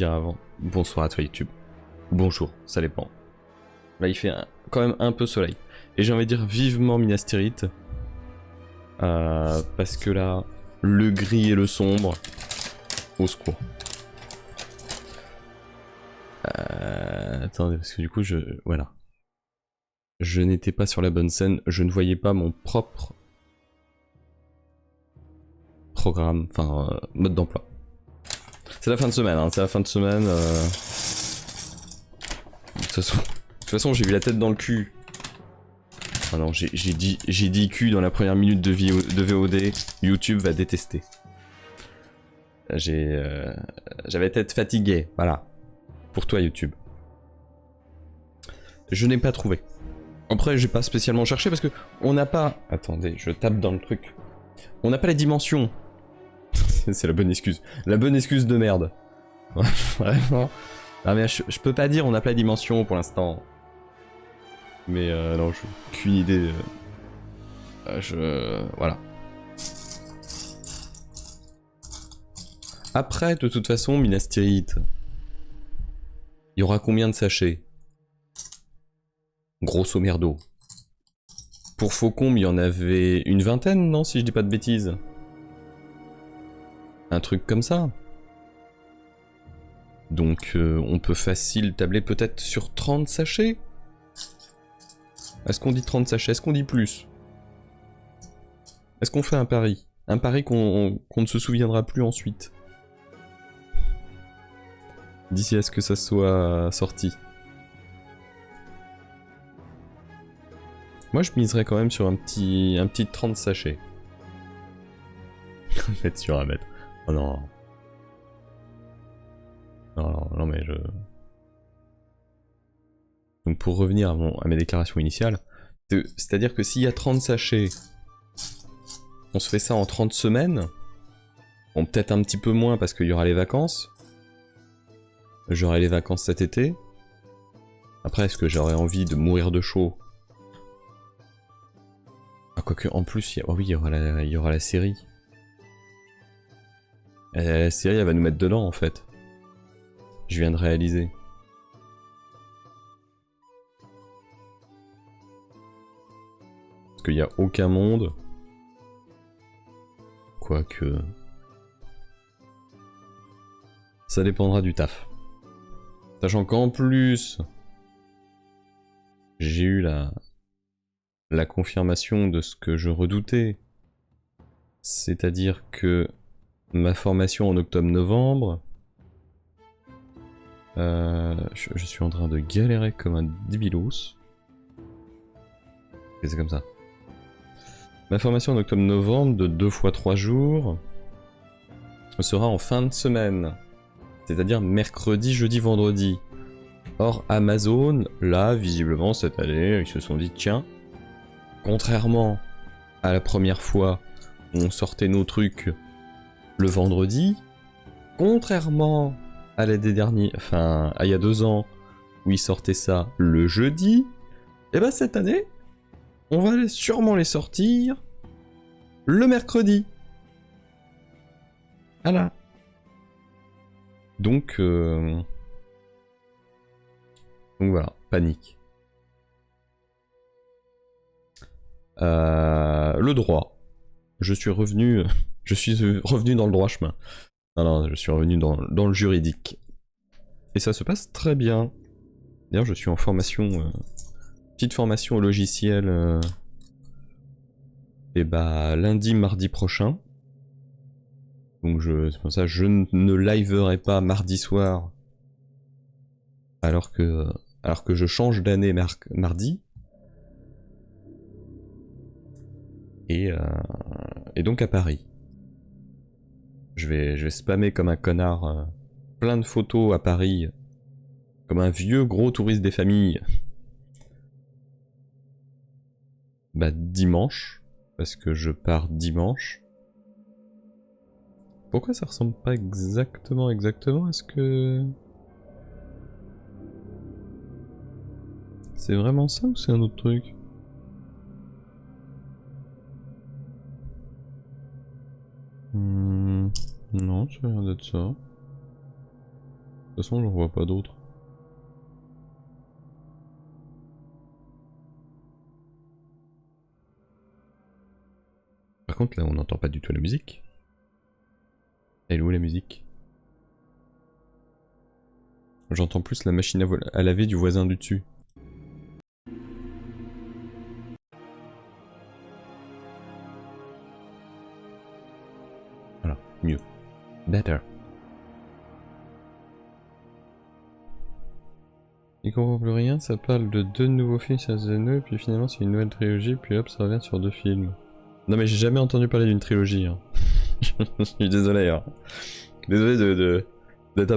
dire avant. Bonsoir à toi YouTube. Bonjour, ça dépend. Là il fait quand même un peu soleil. Et j'ai envie de dire vivement Minas Tirith. Parce que là, le gris et le sombre, au secours. Attendez, parce que du coup voilà. Je n'étais pas sur la bonne scène, je ne voyais pas mon propre programme, enfin mode d'emploi. C'est la fin de semaine, hein, c'est la fin de semaine. De toute façon, j'ai eu la tête dans le cul. Ah non, j'ai dit cul dans la première minute de VOD. YouTube va détester. J'avais la tête fatiguée, voilà. Pour toi YouTube. Je n'ai pas trouvé. Après, j'ai pas spécialement cherché parce que on n'a pas... Attendez, je tape dans le truc. On n'a pas les dimensions. C'est la bonne excuse. La bonne excuse de merde. Vraiment. Ah mais je peux pas dire on n'a pas les dimensions pour l'instant. Mais non, j'ai aucune idée. Voilà. Après, de toute façon, Minas Tirith. Il y aura combien de sachets? Grosso merdo. Pour Faucombe, il y en avait une vingtaine, non, si je dis pas de bêtises. Un truc comme ça. Donc on peut facile tabler peut-être sur 30 sachets. Est-ce qu'on dit 30 sachets? Est-ce qu'on dit plus? Est-ce qu'on fait un pari? Un pari qu'on ne se souviendra plus ensuite. D'ici à ce que ça soit sorti. Moi je miserais quand même sur un petit 30 sachets. Mettre sur un mètre. Oh non. Non mais je... Donc pour revenir à mes déclarations initiales, c'est-à-dire que s'il y a 30 sachets, on se fait ça en 30 semaines. Bon, peut-être un petit peu moins parce qu'il y aura les vacances. J'aurai les vacances cet été. Après, est-ce que j'aurais envie de mourir de chaud? Ah, quoique, en plus, oh oui, il y aura la série. La série, elle va nous mettre dedans, en fait. Je viens de réaliser. Parce qu'il n'y a aucun monde. Quoique... Ça dépendra du taf. Sachant qu'en plus... J'ai eu la confirmation de ce que je redoutais. C'est-à-dire que ma formation en octobre-novembre... je suis en train de galérer comme un débilos. Et c'est comme ça. Ma formation en octobre-novembre de 2 fois 3 jours sera en fin de semaine. C'est-à-dire mercredi, jeudi, vendredi. Or Amazon, là, visiblement cette année, ils se sont dit tiens, contrairement à la première fois où on sortait nos trucs le vendredi, contrairement à l'année dernière, enfin à il y a 2 ans où ils sortaient ça le jeudi, et ben cette année, on va sûrement les sortir le mercredi. Voilà. Donc voilà, panique. Le droit. Je suis revenu dans le droit chemin. Non, je suis revenu dans le juridique. Et ça se passe très bien. D'ailleurs, je suis en formation, petite formation au logiciel. Et bah lundi, mardi prochain. Donc c'est pour ça que je ne liverai pas mardi soir. Alors que je change d'année mardi. Et donc à Paris. Je vais spammer comme un connard plein de photos à Paris. Comme un vieux gros touriste des familles. Bah dimanche. Parce que je pars dimanche. Pourquoi ça ressemble pas exactement? Est-ce que... C'est vraiment ça ou c'est un autre truc? Non, ça a l'air d'être ça. toute façon, j'en vois pas d'autres. Par contre, là, on n'entend pas du tout la musique. Elle est où la musique? J'entends plus la machine à laver du voisin du dessus. Voilà, mieux. Better. Il comprend plus rien, ça parle de 2 nouveaux films sur Zeno, et puis finalement c'est une nouvelle trilogie, puis hop, ça revient sur 2 films. Non mais j'ai jamais entendu parler d'une trilogie. Hein. Je suis désolé. Hein. Désolé d'être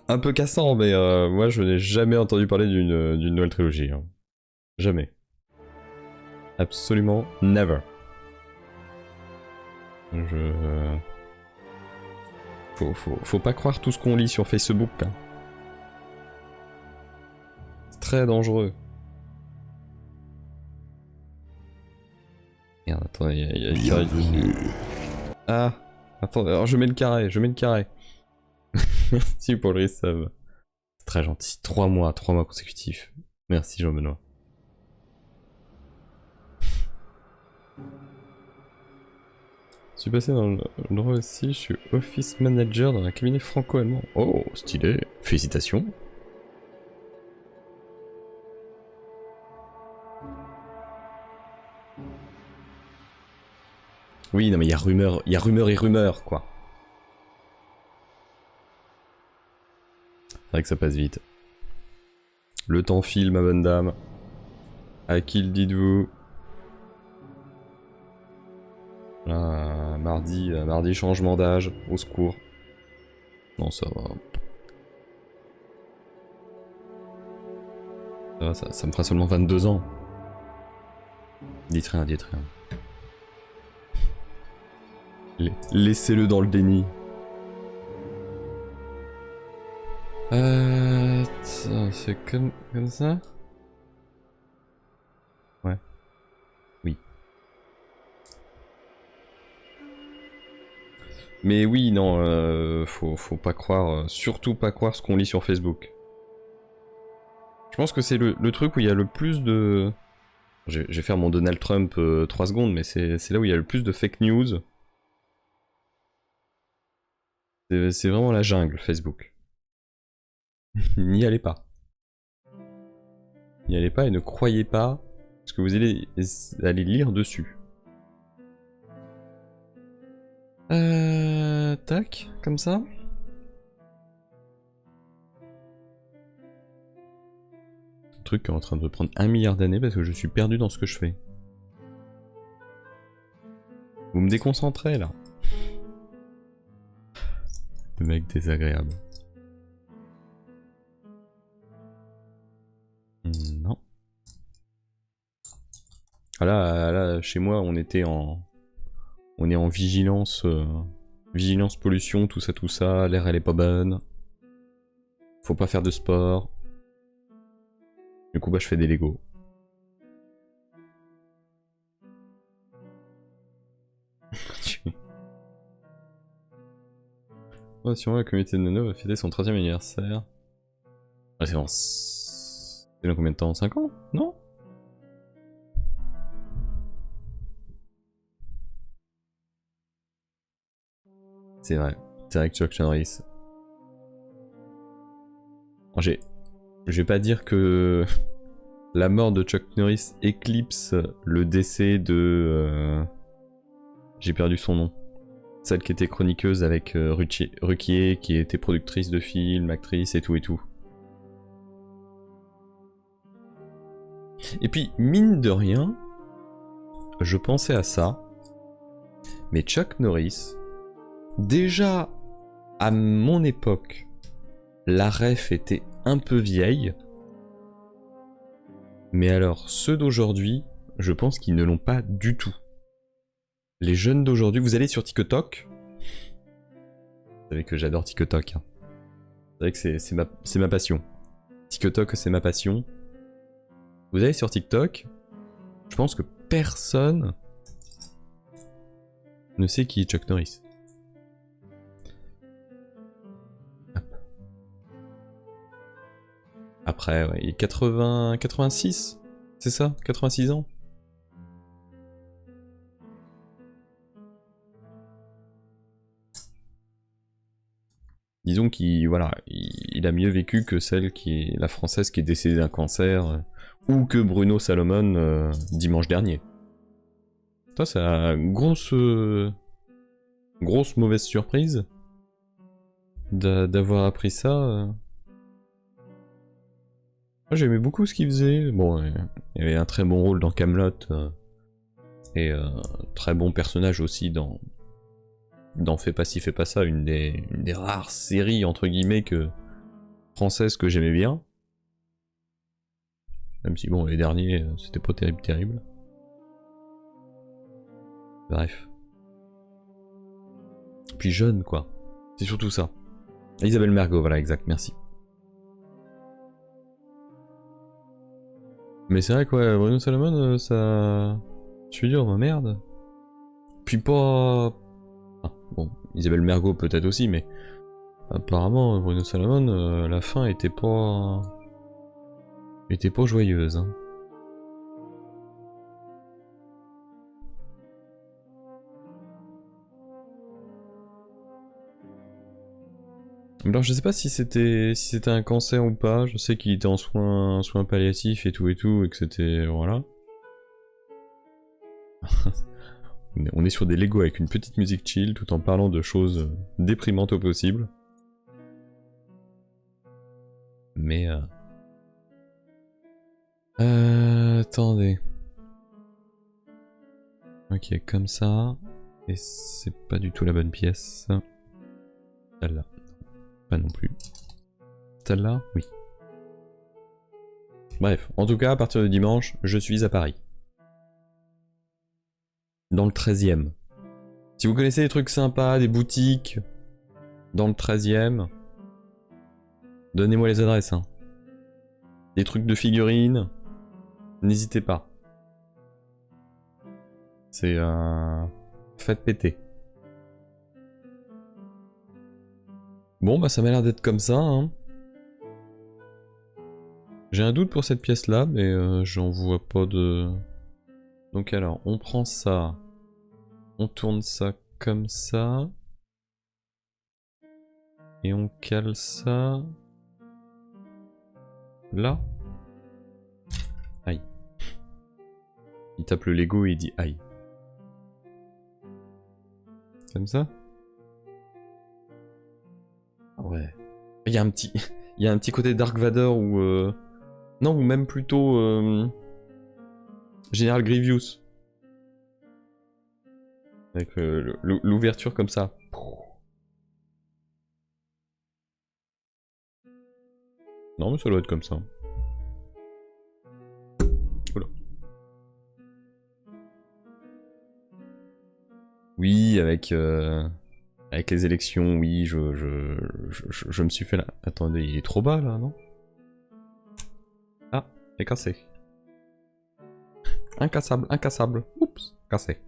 un peu cassant, mais moi je n'ai jamais entendu parler d'une nouvelle trilogie. Hein. Jamais. Absolument never. Faut pas croire tout ce qu'on lit sur Facebook. Hein. C'est très dangereux. Merde, attends, il y a le carré. Ah, attends, alors je mets le carré, Merci pour le resub. C'est très gentil. 3 mois consécutifs. Merci Jean-Benoît. Je suis passé dans le droit aussi, je suis office manager dans un cabinet franco-allemand. Oh, stylé. Félicitations. Oui, non mais il y a rumeur et rumeur, quoi. C'est vrai que ça passe vite. Le temps file, ma bonne dame. À qui le dites-vous? Mardi, changement d'âge, au secours. Non, ça va. Ça me fera seulement 22 ans. Dites rien. Laissez-le dans le déni. C'est comme ça? Ouais. Oui. Mais oui, non, faut pas croire, surtout pas croire ce qu'on lit sur Facebook. Je pense que c'est le truc où il y a le plus de... Je vais faire mon Donald Trump 3 secondes, mais c'est là où il y a le plus de fake news. C'est vraiment la jungle, Facebook. N'y allez pas. N'y allez pas et ne croyez pas ce que vous allez lire dessus. Tac, comme ça. Le truc est en train de prendre 1 milliard d'années parce que je suis perdu dans ce que je fais. Vous me déconcentrez là. Le mec désagréable. Non. Ah là, chez moi, on est en vigilance, vigilance pollution, tout ça. L'air elle est pas bonne. Faut pas faire de sport. Du coup, bah, je fais des Lego. Oh, si on la communauté de Nono va fêter son 30e anniversaire. Ah, c'est dans combien de temps? 5 ans? Non? C'est vrai que Chuck Norris. Je vais pas dire que la mort de Chuck Norris éclipse le décès de... J'ai perdu son nom. Celle qui était chroniqueuse avec Ruquier, qui était productrice de films, actrice et tout. Et puis, mine de rien, je pensais à ça, mais Chuck Norris, déjà à mon époque, la ref était un peu vieille, mais alors ceux d'aujourd'hui, je pense qu'ils ne l'ont pas du tout. Les jeunes d'aujourd'hui, vous allez sur TikTok. Vous savez que j'adore TikTok. Hein. C'est vrai que c'est ma passion. TikTok, c'est ma passion. Vous allez sur TikTok, je pense que personne ne sait qui est Chuck Norris. Hop. Après, ouais, il est 80... 86. C'est ça, 86 ans. Disons qu'il voilà, il a mieux vécu que celle qui est la française qui est décédée d'un cancer, ou que Bruno Salomon dimanche dernier. Ça, c'est une grosse mauvaise surprise d'avoir appris ça. Moi, j'aimais beaucoup ce qu'il faisait. Bon, il y avait un très bon rôle dans Camelot et très bon personnage aussi dans Fais pas ci, fais pas ça, une des rares séries entre guillemets françaises que j'aimais bien. Même si bon, les derniers, c'était pas terrible. Bref. Puis jeune, quoi. C'est surtout ça. Isabelle Mergo, voilà, exact, merci. Mais c'est vrai quoi, Bruno Salomon, ça... Je suis dur, ma merde. Puis pas... Ah, bon, Isabelle Mergo peut-être aussi, mais... Apparemment, Bruno Salomon, la fin était pas... était pas joyeuse, hein. Alors je sais pas si c'était un cancer ou pas, je sais qu'il était en soins palliatifs et tout, et que c'était... voilà. On est sur des Lego avec une petite musique chill tout en parlant de choses déprimantes au possible. Mais attendez. Ok, comme ça. Et c'est pas du tout la bonne pièce. Celle-là. Pas non plus. Celle-là, oui. Bref, en tout cas, à partir de dimanche, je suis à Paris. Dans le 13e. Si vous connaissez des trucs sympas, des boutiques, dans le 13e, donnez-moi les adresses. Hein. Des trucs de figurines, n'hésitez pas. C'est faites péter. Bon, bah ça m'a l'air d'être comme ça. Hein. J'ai un doute pour cette pièce-là, mais j'en vois pas de... Donc alors, on prend ça. On tourne ça comme ça. Et on cale ça... là. Aïe. Il tape le Lego et il dit aïe. Comme ça. Ouais. Il y a un petit... il y a un petit côté Dark Vador ou... non, ou même plutôt... Général Grievous. Avec l'ouverture comme ça. Non, mais ça doit être comme ça. Oula. Oui, avec les élections, oui, je me suis fait là. Attendez, il est trop bas là, non? Ah, il est cassé. Incassable, incassable. Oups, cassé.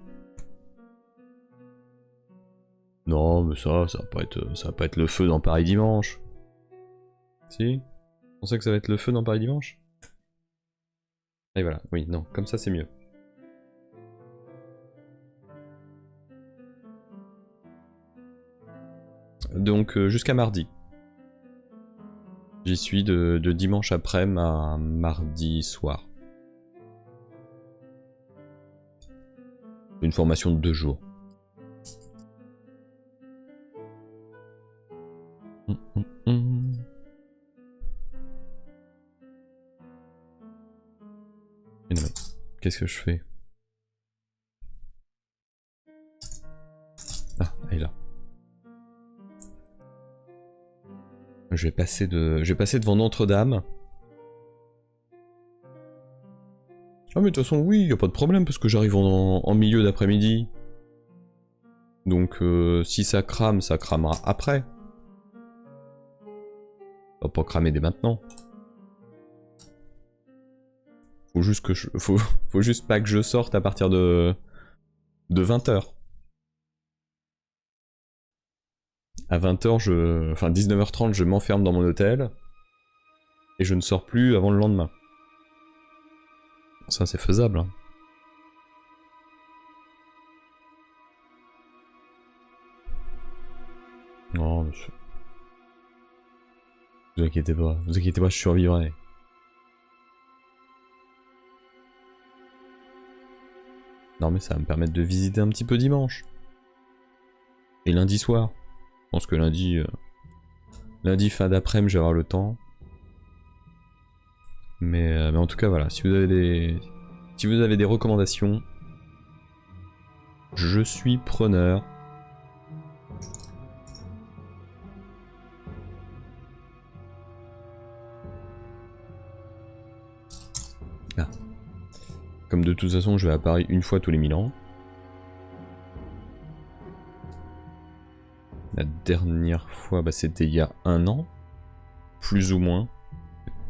Non, mais ça va pas être le feu dans Paris Dimanche. Si? Vous pensez que ça va être le feu dans Paris Dimanche? Et voilà, oui, non, comme ça c'est mieux. Donc jusqu'à mardi. J'y suis de dimanche après-midi à mardi soir. Une formation de 2 jours. Qu'est-ce que je fais? Ah, elle est là. Je vais passer devant Notre-Dame. Ah mais de toute façon oui, y a pas de problème parce que j'arrive en milieu d'après-midi. Donc si ça cramera après. Ça va pas cramer dès maintenant. Faut juste que faut juste pas que je sorte à partir de 20h. À 20h, enfin 19h30, je m'enferme dans mon hôtel. et je ne sors plus avant le lendemain. Ça c'est faisable. Hein. Non, monsieur. Vous inquiétez pas, je survivrai. Non mais ça va me permettre de visiter un petit peu dimanche. Et lundi soir. Je pense que lundi... lundi fin d'après-midi, je vais avoir le temps. Mais en tout cas, voilà. Si vous avez des recommandations, je suis preneur. Ah. Comme de toute façon, je vais à Paris une fois tous les 1000 ans. La dernière fois, bah, c'était il y a 1 an. Plus ou moins.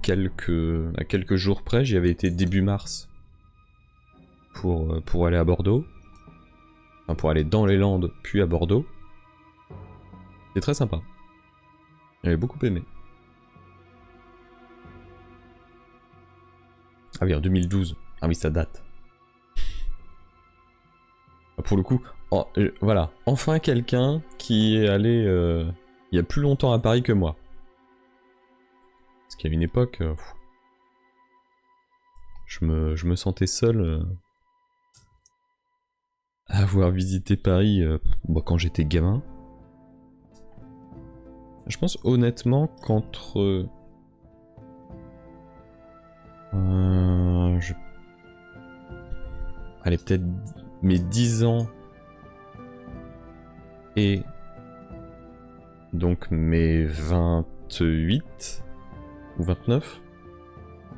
À quelques jours près, j'y avais été début mars. Pour aller à Bordeaux. Enfin, pour aller dans les Landes, puis à Bordeaux. C'est très sympa. J'avais beaucoup aimé. Ah oui, en 2012. Ah oui, ça date. Pour le coup, voilà. Enfin quelqu'un qui est allé il y a plus longtemps à Paris que moi. Parce qu'à une époque, je me sentais seul à avoir visité Paris quand j'étais gamin. Je pense honnêtement qu'entre... Allez, peut-être mes 10 ans et donc mes 28 ou 29,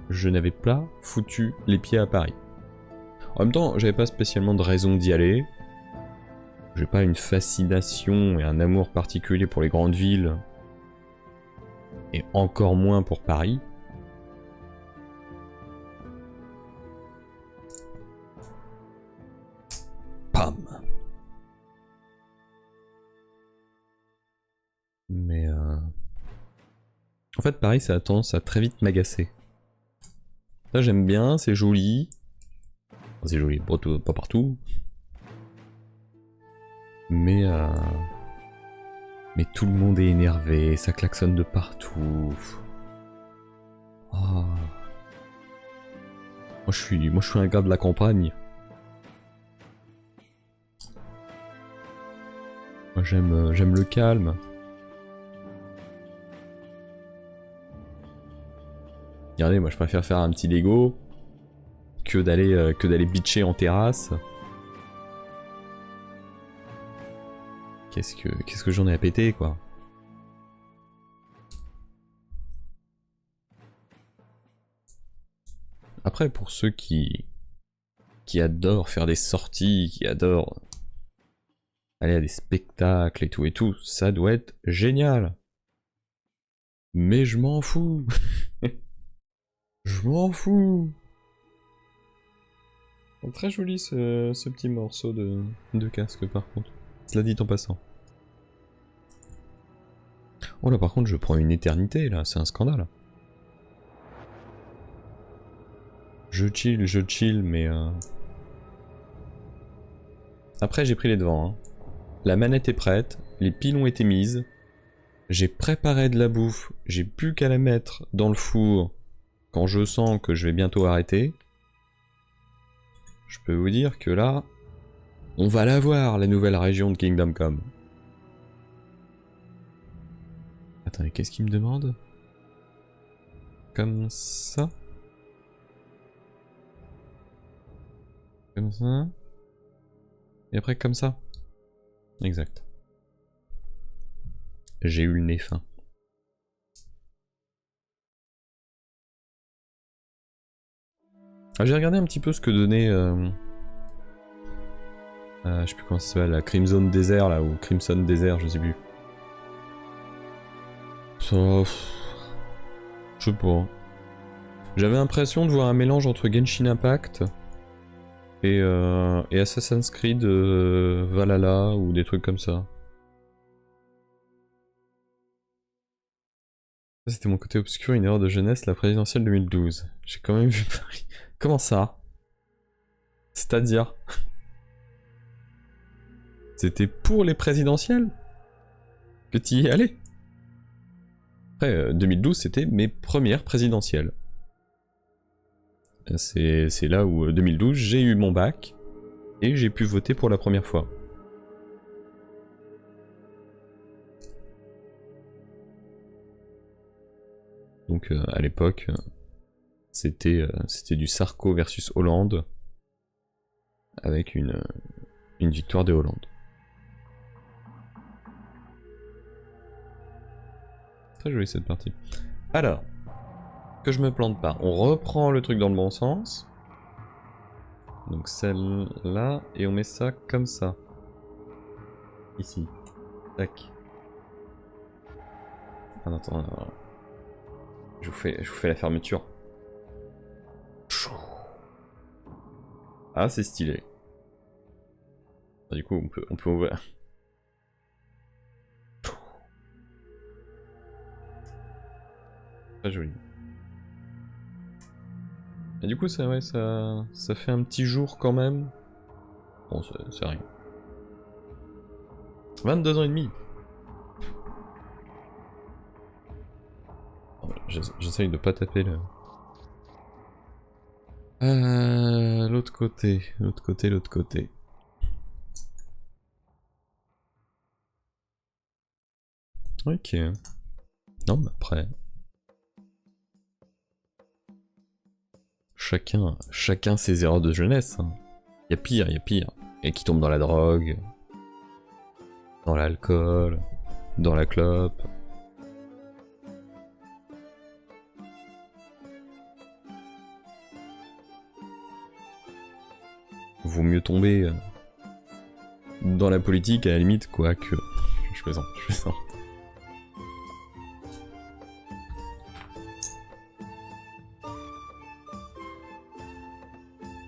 je n'avais pas foutu les pieds à Paris. En même temps, j'avais pas spécialement de raison d'y aller. J'ai pas une fascination et un amour particulier pour les grandes villes. Et encore moins pour Paris. Pam! Mais en fait, Paris, ça a tendance à très vite m'agacer. Ça, j'aime bien, c'est joli. Enfin, c'est joli, pas partout. Mais tout le monde est énervé, ça klaxonne de partout. Oh. Moi je suis un gars de la campagne. Moi j'aime le calme. Regardez, moi je préfère faire un petit Lego que d'aller bitcher en terrasse. Qu'est-ce que j'en ai à péter, quoi. Après, pour ceux qui adorent faire des sorties, qui adorent aller à des spectacles et tout, ça doit être génial. Mais je m'en fous. Je m'en fous. Très joli ce petit morceau de casque par contre. Cela dit en passant. Oh là par contre je prends une éternité là, c'est un scandale. Je chill mais... Après j'ai pris les devants. Hein. La manette est prête, les piles ont été mises. J'ai préparé de la bouffe, j'ai plus qu'à la mettre dans le four quand je sens que je vais bientôt arrêter. Je peux vous dire que là, on va la voir, la nouvelle région de Kingdom Come. Attendez, qu'est-ce qu'il me demande? Comme ça? Comme ça? Et après comme ça? Exact. J'ai eu le nez fin. Ah, j'ai regardé un petit peu ce que donnait... je sais plus comment ça s'appelle, la Crimson Desert là, ou Crimson Desert, je sais plus. Ça... Je sais pas. J'avais l'impression de voir un mélange entre Genshin Impact et Assassin's Creed Valhalla ou des trucs comme ça. C'était mon côté obscur, une erreur de jeunesse, la présidentielle 2012. J'ai quand même vu Paris. Comment ça? C'est-à-dire? C'était pour les présidentielles que tu y allais? Après, 2012, c'était mes premières présidentielles. C'est là où, 2012, j'ai eu mon bac, et j'ai pu voter pour la première fois. Donc à l'époque, c'était du Sarko versus Hollande, avec une victoire de Hollande. Très jolie cette partie. Alors, que je me plante pas, on reprend le truc dans le bon sens. Donc celle-là, et on met ça comme ça. Ici. Tac. Ah, attends, je vous fais la fermeture. Ah, c'est stylé. Du coup, on peut ouvrir. Très joli. Et du coup, ça fait un petit jour quand même. Bon, c'est rien. 22 ans et demi. J'essaye de pas taper le... l'autre côté. Ok. Non, mais après... Chacun ses erreurs de jeunesse. Hein. Y a pire. Et qui tombe dans la drogue, dans l'alcool, dans la clope. Vaut mieux tomber dans la politique à la limite, quoi que... Je plaisante.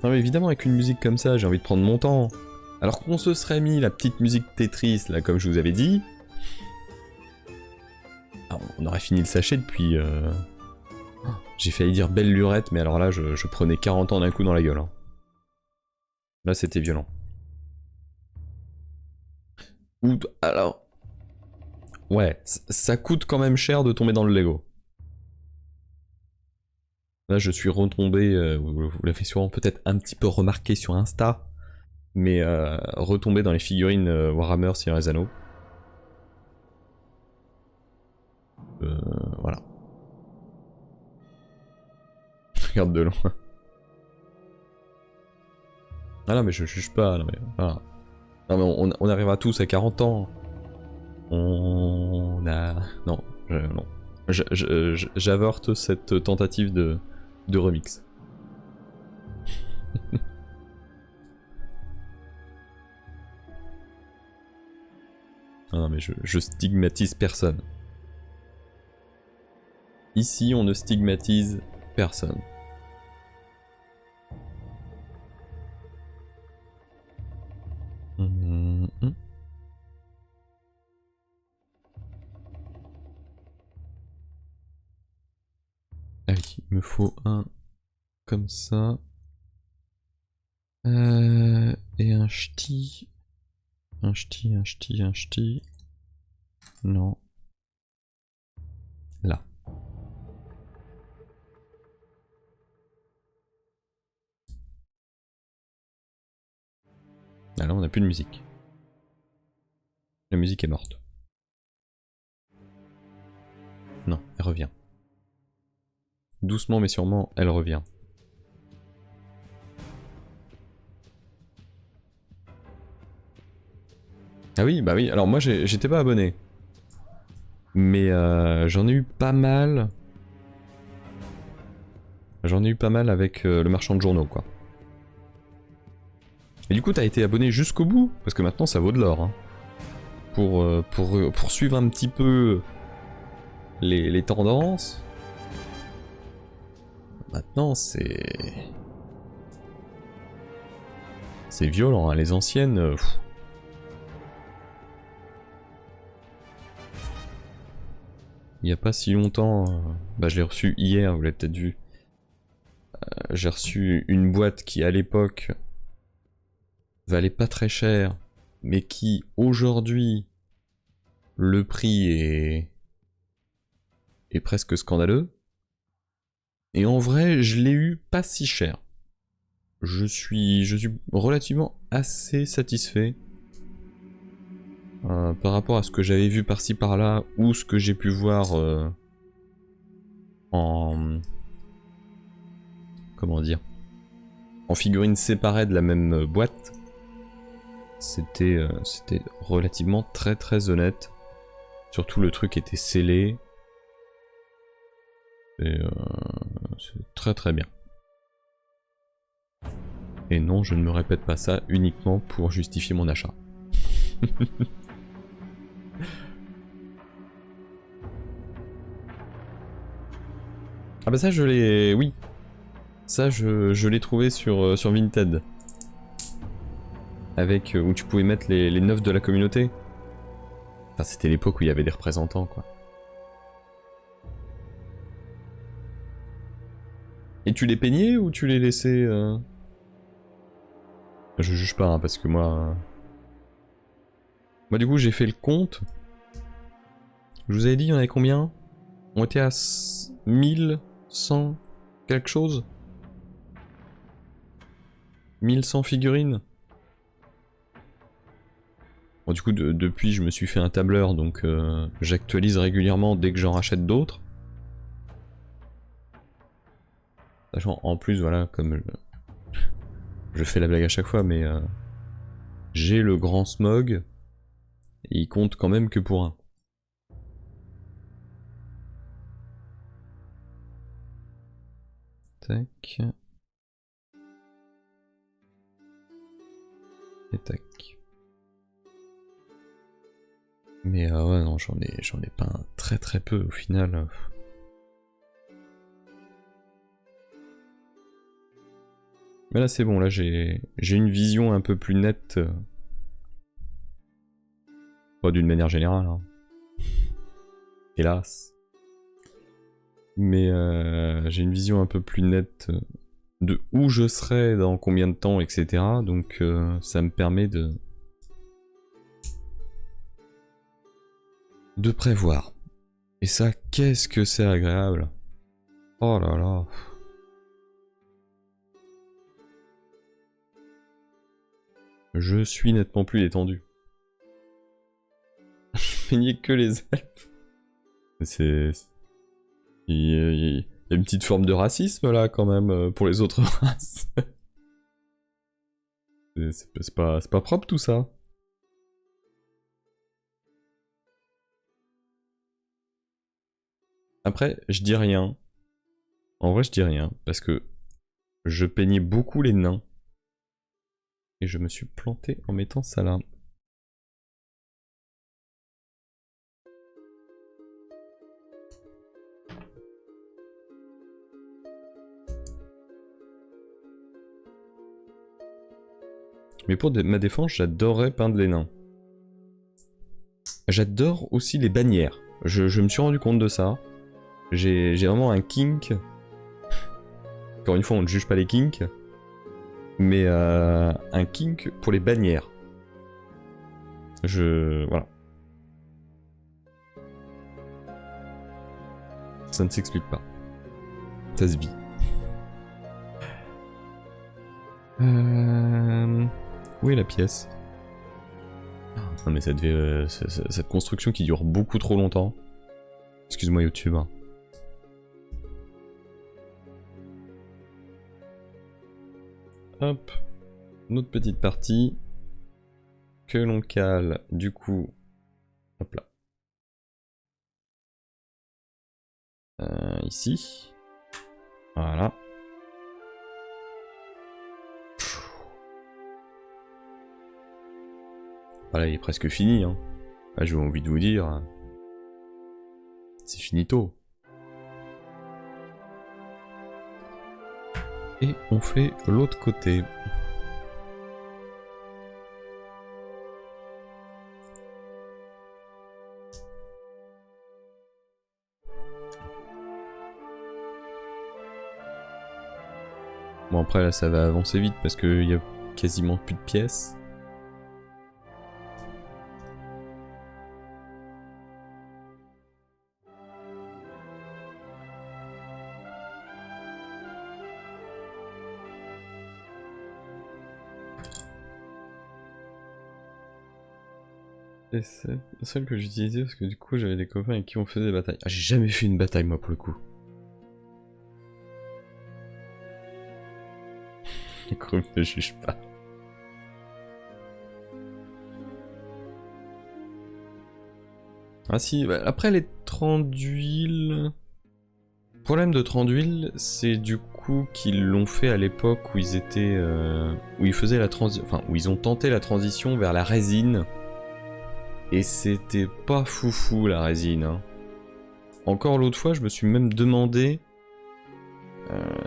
Non mais évidemment avec une musique comme ça, j'ai envie de prendre mon temps. Alors qu'on se serait mis la petite musique Tetris, là, comme je vous avais dit... Alors, on aurait fini le sachet depuis... J'ai failli dire belle lurette, mais alors là, je prenais 40 ans d'un coup dans la gueule. Hein. Là, c'était violent. Ou alors... Ouais, ça coûte quand même cher de tomber dans le Lego. Là, je suis retombé, vous l'avez sûrement peut-être un petit peu remarqué sur Insta, mais retombé dans les figurines Warhammer Seigneur des Anneaux. Voilà. Regarde de loin. Ah non, mais je juge pas, non mais... Voilà. Non mais on arrivera tous à 40 ans. On a... Non, non. J'avorte cette tentative de remix. Non mais je stigmatise personne. Ici, on ne stigmatise personne. Ah oui, il me faut un comme ça. Et un ch'ti. Un ch'ti. Non. Là. Ah là, on n'a plus de musique. La musique est morte. Non, elle revient. Doucement mais sûrement, elle revient. Ah oui, bah oui, alors moi j'étais pas abonné. Mais j'en ai eu pas mal. J'en ai eu pas mal avec le marchand de journaux, quoi. Et du coup, t'as été abonné jusqu'au bout? Parce que maintenant, ça vaut de l'or. Hein. Pour suivre un petit peu les tendances. Maintenant, c'est... C'est violent, hein. Les anciennes... il n'y a pas si longtemps, bah je l'ai reçu hier, vous l'avez peut-être vu. J'ai reçu une boîte qui à l'époque valait pas très cher, mais qui aujourd'hui le prix est presque scandaleux. Et en vrai, je l'ai eu pas si cher. Je suis relativement assez satisfait par rapport à ce que j'avais vu par-ci par-là ou ce que j'ai pu voir en... Comment dire, en figurines séparées de la même boîte. C'était relativement très très honnête. Surtout le truc était scellé. Et c'est très très bien. Et non, je ne me répète pas ça uniquement pour justifier mon achat. Ah bah ça je l'ai... Oui. Ça je l'ai trouvé sur Vinted. Avec... où tu pouvais mettre les neufs de la communauté. Enfin c'était l'époque où il y avait des représentants quoi. Et tu les peignais ou tu les laissais Je juge pas hein, parce que moi... Moi du coup j'ai fait le compte. Je vous avais dit il y en avait combien? On était à 1100 quelque chose, 1100 figurines. Bon, du coup, depuis, je me suis fait un tableur, donc j'actualise régulièrement dès que j'en rachète d'autres. Sachant, en plus, voilà, comme je fais la blague à chaque fois, mais j'ai le grand smog, et il compte quand même que pour un. Tac. Et tac. Mais ouais, non, j'en ai peint très très peu au final. Mais là c'est bon, là j'ai une vision un peu plus nette. Pas d'une manière générale, hein. Hélas. Mais j'ai une vision un peu plus nette de où je serai dans combien de temps, etc. Donc ça me permet de prévoir. Et ça, qu'est-ce que c'est agréable. Oh là là. Je suis nettement plus détendu. Je peignais que les elfes. C'est... Il y a une petite forme de racisme là quand même pour les autres races. C'est pas propre tout ça. Après, je dis rien. En vrai, je dis rien parce que je peignais beaucoup les nains. Et je me suis planté en mettant ça là. Mais pour ma défense, j'adorerais peindre les nains. J'adore aussi les bannières. Je me suis rendu compte de ça. J'ai vraiment un kink. Encore une fois, on ne juge pas les kinks. Mais un kink pour les bannières. Voilà. Ça ne s'explique pas. Ça se vit. Où est la pièce? Non mais ça devait... cette construction qui dure beaucoup trop longtemps. Excuse-moi YouTube. Hop. Notre petite partie. Que l'on cale du coup. Hop là. Ici. Voilà. Voilà, il est presque fini. Hein. Là, j'ai envie de vous dire. C'est finito. Et on fait l'autre côté. Bon après là ça va avancer vite parce qu'il y a quasiment plus de pièces. Et c'est le seul que j'utilisais parce que du coup j'avais des copains avec qui on faisait des batailles. Ah j'ai jamais fait une bataille moi pour le coup. Chrome ne juge pas. Ah si, bah, après les 30 d'huile... Le problème de 30 d'huile, c'est du coup qu'ils l'ont fait à l'époque où ils étaient... où ils faisaient la transition... Enfin, où ils ont tenté la transition vers la résine. Et c'était pas foufou la résine. Hein. Encore l'autre fois, je me suis même demandé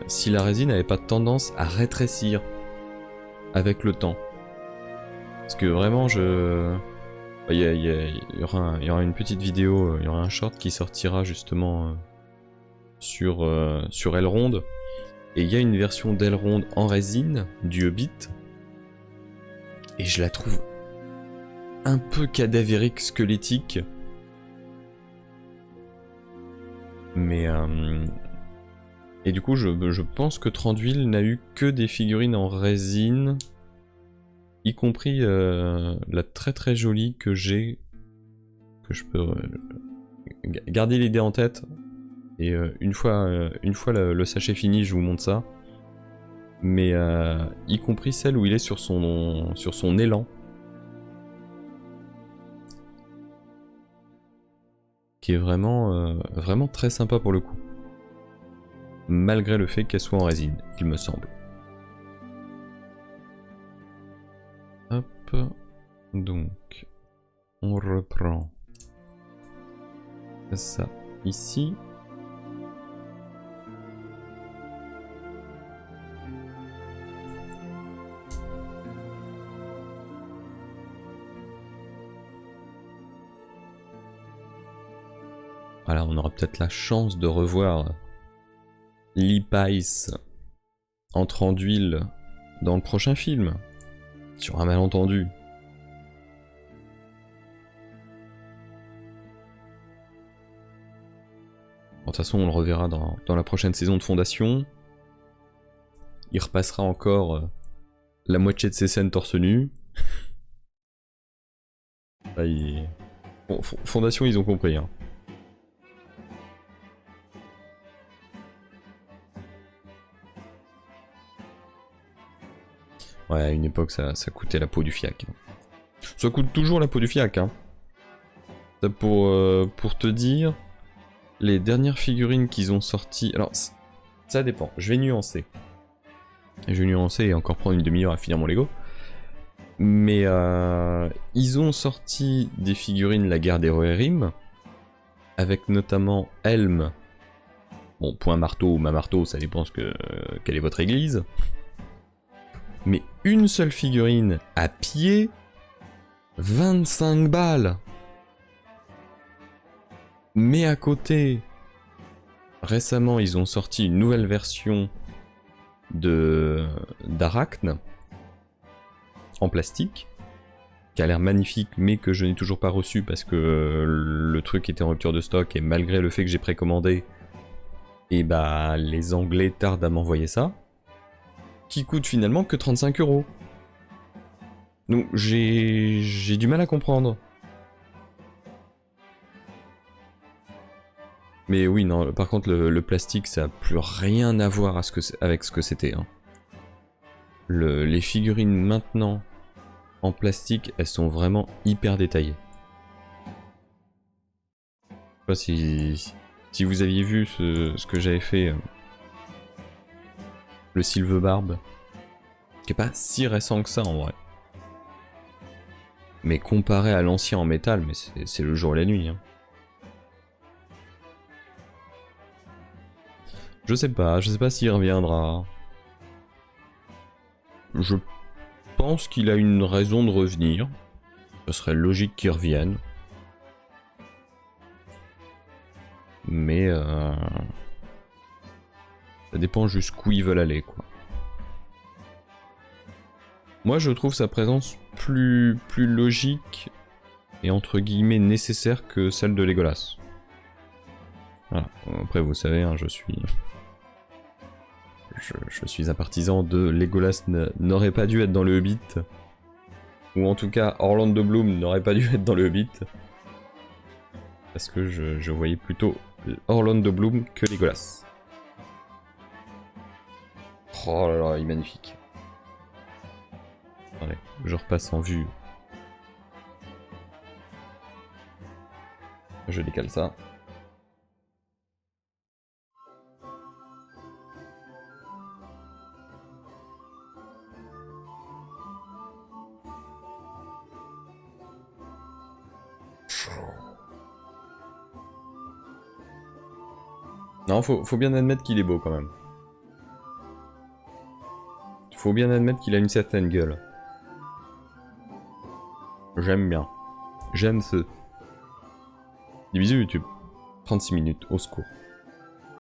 si la résine n'avait pas tendance à rétrécir avec le temps. Parce que vraiment, il y aura une petite vidéo, il y aura un short qui sortira justement sur Elrond. Et il y a une version d'Elrond en résine, du Hobbit. Et je la trouve un peu cadavérique, squelettique. Mais... Et du coup, je pense que Tranduil n'a eu que des figurines en résine, y compris la très très jolie que j'ai, que je peux garder l'idée en tête. Et une fois le sachet fini, je vous montre ça. Mais y compris celle où il est sur son élan. Qui est vraiment, vraiment très sympa pour le coup. Malgré le fait qu'elle soit en résine, il me semble. Hop. Donc, on reprend ça ici. Voilà, on aura peut-être la chance de revoir Leapice en Tranduil dans le prochain film. Sur un malentendu. De toute façon, on le reverra dans la prochaine saison de Fondation. Il repassera encore la moitié de ses scènes torse nu. Là, bon, Fondation, ils ont compris. Hein. Ouais, à une époque, ça coûtait la peau du fiac. Ça coûte toujours la peau du fiac. Hein. Pour te dire, les dernières figurines qu'ils ont sorties... Alors, ça dépend. Je vais nuancer. Je vais nuancer et encore prendre une demi-heure à finir mon Lego. Mais ils ont sorti des figurines La Guerre des Rohirrim, avec notamment Helm. Bon, point marteau ou ma marteau, ça dépend quelle est votre église. Mais une seule figurine à pied, 25 balles. Mais à côté, récemment, ils ont sorti une nouvelle version d'Arachne en plastique, qui a l'air magnifique, mais que je n'ai toujours pas reçu parce que le truc était en rupture de stock et malgré le fait que j'ai précommandé, et bah les Anglais tardent à m'envoyer ça. Qui coûte finalement que 35 €. Donc j'ai du mal à comprendre. Mais oui, non, par contre le plastique ça n'a plus rien à voir avec ce que c'était. Hein. Les figurines maintenant en plastique, elles sont vraiment hyper détaillées. Je sais pas si vous aviez vu ce que j'avais fait... le Sylvebarbe, qui est pas si récent que ça en vrai. Mais comparé à l'ancien en métal, mais c'est le jour et la nuit. Hein. Je sais pas s'il reviendra. Je pense qu'il a une raison de revenir. Ce serait logique qu'il revienne. Mais ça dépend jusqu'où ils veulent aller, quoi. Moi, je trouve sa présence plus logique et entre guillemets nécessaire que celle de Legolas. Voilà. Après, vous savez, hein, je suis un partisan de Legolas n'aurait pas dû être dans le Hobbit. Ou en tout cas, Orlando Bloom n'aurait pas dû être dans le Hobbit. Parce que je voyais plutôt Orlando Bloom que Legolas. Oh là là, il est magnifique. Allez, je repasse en vue. Je décale ça. Non, faut bien admettre qu'il est beau quand même. Faut bien admettre qu'il a une certaine gueule. J'aime bien. J'aime ce... Des bisous YouTube. 36 minutes, au secours.